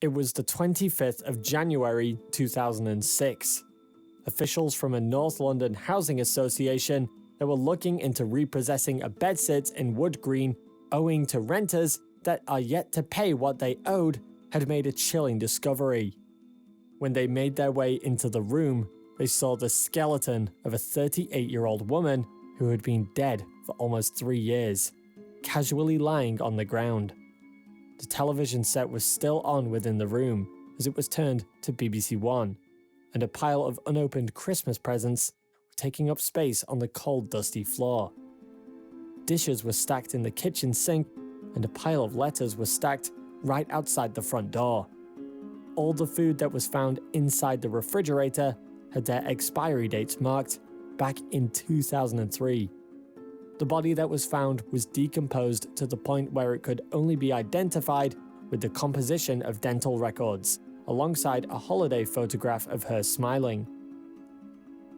It was the 25th of January 2006. Officials from a North London housing association that were looking into repossessing a bedsit in Wood Green owing to renters that are yet to pay what they owed had made a chilling discovery. When they made their way into the room, they saw the skeleton of a 38-year-old woman who had been dead for almost 3 years, casually lying on the ground. The television set was still on within the room as it was turned to BBC One, and a pile of unopened Christmas presents were taking up space on the cold, dusty floor. Dishes were stacked in the kitchen sink, and a pile of letters was stacked right outside the front door. All the food that was found inside the refrigerator had their expiry dates marked back in 2003. The body that was found was decomposed to the point where it could only be identified with the composition of dental records, alongside a holiday photograph of her smiling.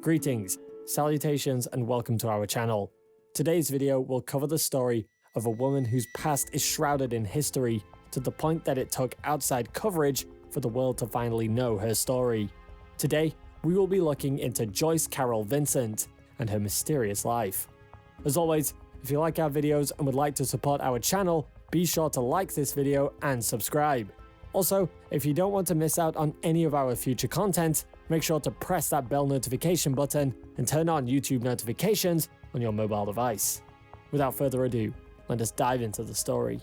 Greetings, salutations, and welcome to our channel. Today's video will cover the story of a woman whose past is shrouded in history to the point that it took outside coverage for the world to finally know her story. Today, we will be looking into Joyce Carol Vincent and her mysterious life. As always, if you like our videos and would like to support our channel, be sure to like this video and subscribe. Also, if you don't want to miss out on any of our future content, make sure to press that bell notification button and turn on YouTube notifications on your mobile device. Without further ado, let us dive into the story.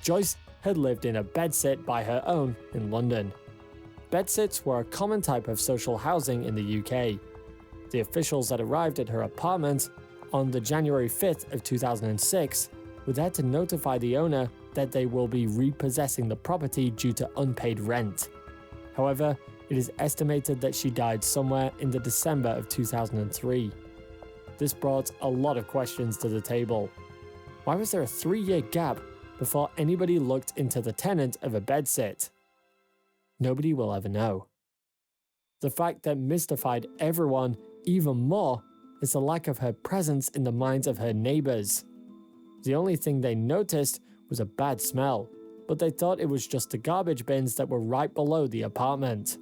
Joyce had lived in a bedsit by her own in London. Bedsits were a common type of social housing in the UK. The officials that arrived at her apartment on the January 5th of 2006 were there to notify the owner that they will be repossessing the property due to unpaid rent. However, it is estimated that she died somewhere in the December of 2003. This brought a lot of questions to the table. Why was there a 3-year gap before anybody looked into the tenant of a bedsit? Nobody will ever know. The fact that mystified everyone even more is the lack of her presence in the minds of her neighbors. The only thing they noticed was a bad smell, but they thought it was just the garbage bins that were right below the apartment.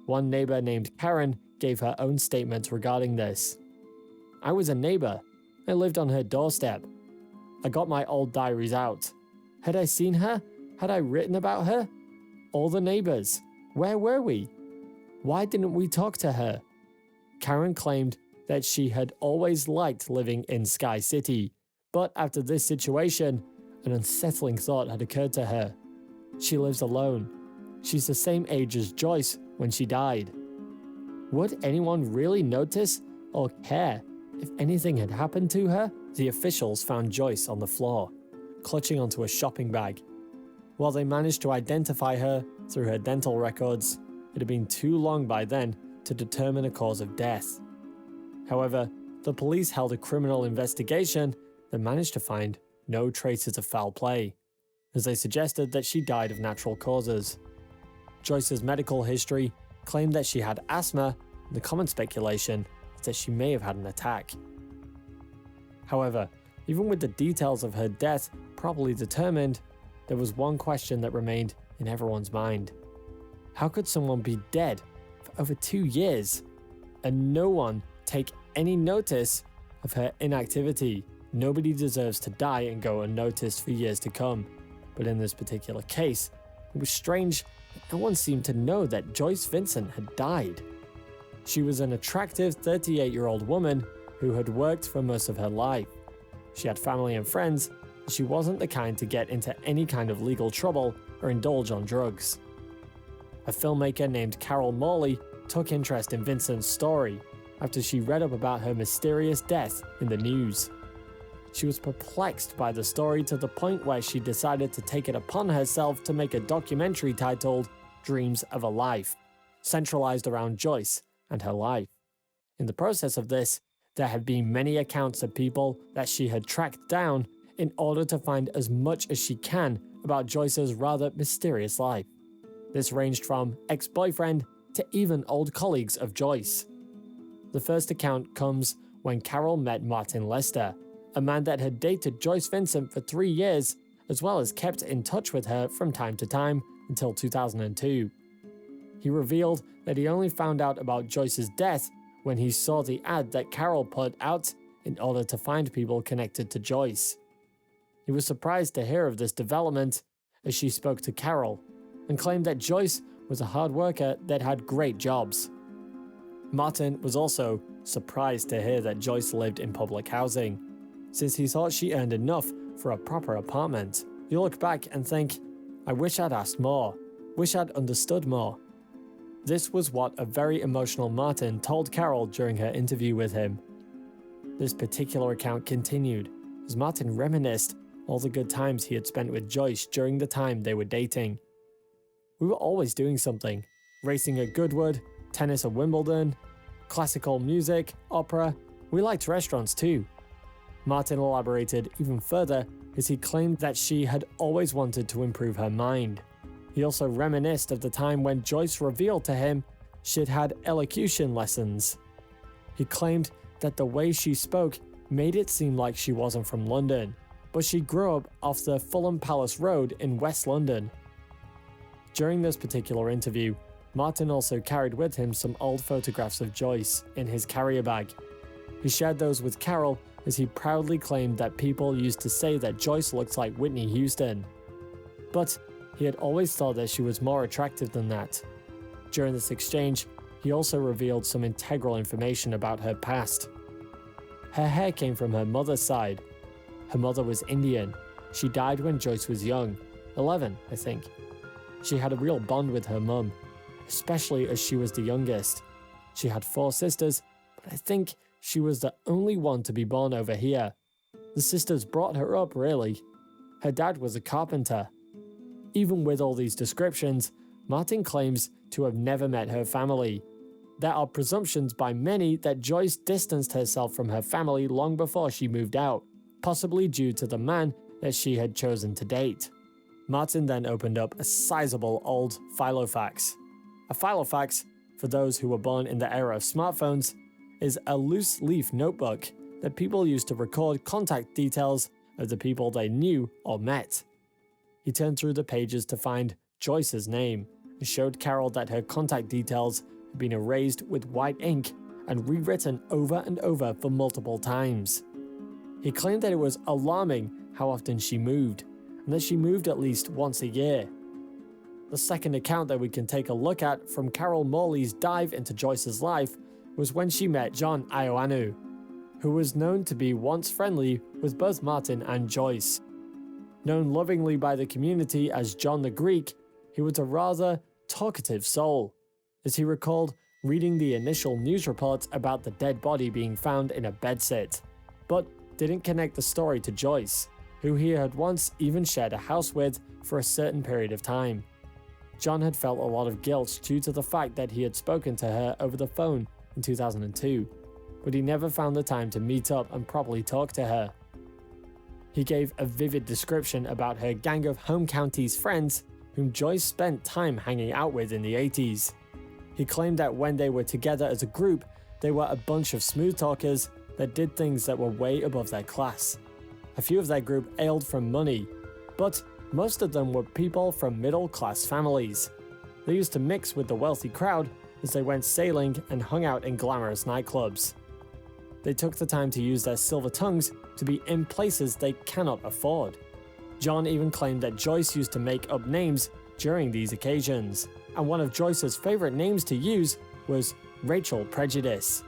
One neighbor named Karen gave her own statement regarding this. "I was a neighbor. I lived on her doorstep. I got my old diaries out. Had I seen her? Had I written about her? All the neighbors. Where were we? Why didn't we talk to her?" Karen claimed that she had always liked living in Sky City, but after this situation, an unsettling thought had occurred to her. She lives alone. She's the same age as Joyce when she died. Would anyone really notice or care if anything had happened to her? The officials found Joyce on the floor, clutching onto a shopping bag. While they managed to identify her through her dental records, it had been too long by then to determine a cause of death. However, the police held a criminal investigation that managed to find no traces of foul play, as they suggested that she died of natural causes. Joyce's medical history claimed that she had asthma, and the common speculation is that she may have had an attack. However, even with the details of her death properly determined, there was one question that remained in everyone's mind. How could someone be dead for over 2 years and no one take any notice of her inactivity? Nobody deserves to die and go unnoticed for years to come, but in this particular case, it was strange that no one seemed to know that Joyce Vincent had died. She was an attractive 38-year-old woman who had worked for most of her life. She had family and friends, and she wasn't the kind to get into any kind of legal trouble or indulge on drugs. A filmmaker named Carol Morley took interest in Vincent's story after she read up about her mysterious death in the news. She was perplexed by the story to the point where she decided to take it upon herself to make a documentary titled Dreams of a Life, centralized around Joyce and her life. In the process of this, there had been many accounts of people that she had tracked down in order to find as much as she can about Joyce's rather mysterious life. This ranged from ex-boyfriend to even old colleagues of Joyce. The first account comes when Carol met Martin Lester, a man that had dated Joyce Vincent for 3 years, as well as kept in touch with her from time to time until 2002. He revealed that he only found out about Joyce's death when he saw the ad that Carol put out in order to find people connected to Joyce. He was surprised to hear of this development as she spoke to Carol and claimed that Joyce was a hard worker that had great jobs. Martin was also surprised to hear that Joyce lived in public housing, since he thought she earned enough for a proper apartment. You look back and think, I wish I'd asked more, wish I'd understood more. This was what a very emotional Martin told Carol during her interview with him. This particular account continued as Martin reminisced all the good times he had spent with Joyce during the time they were dating. We were always doing something, racing at Goodwood, tennis at Wimbledon, classical music, opera. We liked restaurants too. Martin elaborated even further as he claimed that she had always wanted to improve her mind. He also reminisced of the time when Joyce revealed to him she'd had elocution lessons. He claimed that the way she spoke made it seem like she wasn't from London, but she grew up off the Fulham Palace Road in West London. During this particular interview, Martin also carried with him some old photographs of Joyce in his carrier bag. He shared those with Carol as he proudly claimed that people used to say that Joyce looked like Whitney Houston. But he had always thought that she was more attractive than that. During this exchange, he also revealed some integral information about her past. Her hair came from her mother's side. Her mother was Indian. She died when Joyce was young, 11, I think. She had a real bond with her mum, especially as she was the youngest. She had 4 sisters, but I think she was the only one to be born over here. The sisters brought her up, really. Her dad was a carpenter. Even with all these descriptions, Martin claims to have never met her family. There are presumptions by many that Joyce distanced herself from her family long before she moved out, possibly due to the man that she had chosen to date. Martin then opened up a sizable old filofax. A filofax, for those who were born in the era of smartphones, is a loose leaf notebook that people used to record contact details of the people they knew or met. He turned through the pages to find Joyce's name and showed Carol that her contact details had been erased with white ink and rewritten over and over for multiple times. He claimed that it was alarming how often she moved, and that she moved at least once a year. The second account that we can take a look at from Carol Morley's dive into Joyce's life was when she met John Ioannou, who was known to be once friendly with both Martin and Joyce. Known lovingly by the community as John the Greek, he was a rather talkative soul, as he recalled reading the initial news reports about the dead body being found in a bedsit, but didn't connect the story to Joyce, who he had once even shared a house with for a certain period of time. John had felt a lot of guilt due to the fact that he had spoken to her over the phone in 2002, but he never found the time to meet up and properly talk to her. He gave a vivid description about her gang of home counties friends whom Joyce spent time hanging out with in the 80s. He claimed that when they were together as a group, they were a bunch of smooth talkers that did things that were way above their class. A few of their group ailed from money, but most of them were people from middle-class families. They used to mix with the wealthy crowd as they went sailing and hung out in glamorous nightclubs. They took the time to use their silver tongues to be in places they cannot afford. John even claimed that Joyce used to make up names during these occasions, and one of Joyce's favorite names to use was Rachel Prejudice.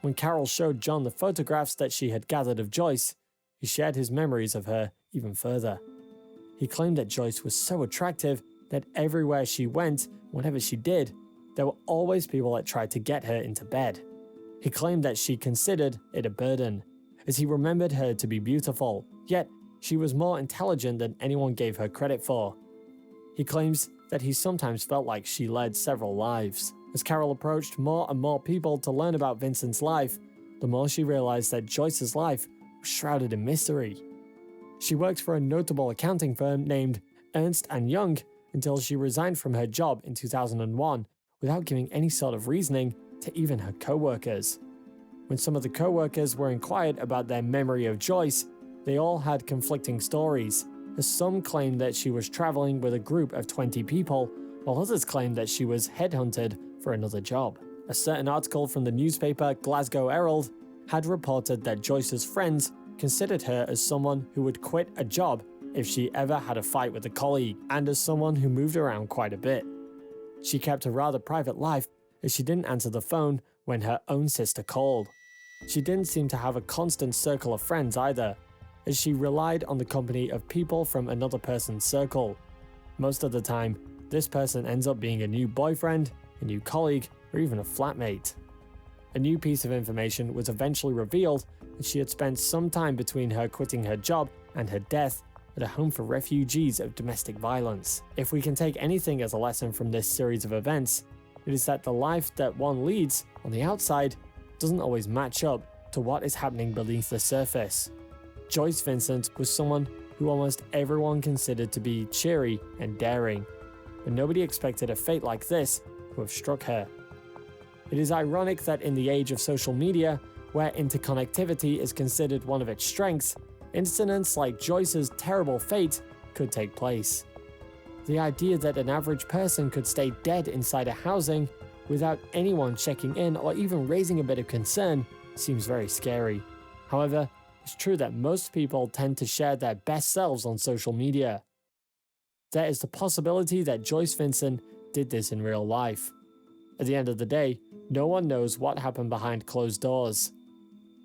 When Carol showed John the photographs that she had gathered of Joyce, he shared his memories of her even further. He claimed that Joyce was so attractive that everywhere she went, whatever she did, there were always people that tried to get her into bed. He claimed that she considered it a burden, as he remembered her to be beautiful, yet she was more intelligent than anyone gave her credit for. He claims that he sometimes felt like she led several lives. As Carol approached more and more people to learn about Vincent's life, the more she realized that Joyce's life was shrouded in mystery. She worked for a notable accounting firm named Ernst & Young until she resigned from her job in 2001 without giving any sort of reasoning to even her co-workers. When some of the co-workers were inquired about their memory of Joyce, they all had conflicting stories, as some claimed that she was traveling with a group of 20 people, while others claimed that she was headhunted for another job. A certain article from the newspaper Glasgow Herald had reported that Joyce's friends considered her as someone who would quit a job if she ever had a fight with a colleague, and as someone who moved around quite a bit. She kept a rather private life, as she didn't answer the phone when her own sister called. She didn't seem to have a constant circle of friends either, as she relied on the company of people from another person's circle. Most of the time, this person ends up being a new boyfriend, a new colleague, or even a flatmate. A new piece of information was eventually revealed that she had spent some time between her quitting her job and her death at a home for refugees of domestic violence. If we can take anything as a lesson from this series of events, it is that the life that one leads on the outside doesn't always match up to what is happening beneath the surface. Joyce Vincent was someone who almost everyone considered to be cheery and daring, but nobody expected a fate like this to have struck her. It is ironic that in the age of social media, where interconnectivity is considered one of its strengths, incidents like Joyce's terrible fate could take place. The idea that an average person could stay dead inside a housing without anyone checking in or even raising a bit of concern seems very scary. However, it's true that most people tend to share their best selves on social media. There is the possibility that Joyce Vincent did this in real life. At the end of the day, no one knows what happened behind closed doors.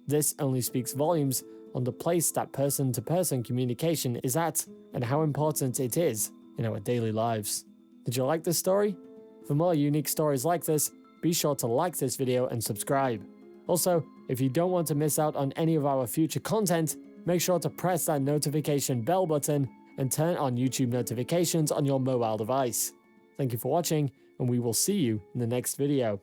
This only speaks volumes on the place that person-to-person communication is at and how important it is in our daily lives. Did you like this story? For more unique stories like this, be sure to like this video and subscribe. Also, if you don't want to miss out on any of our future content, make sure to press that notification bell button and turn on YouTube notifications on your mobile device. Thank you for watching, and we will see you in the next video.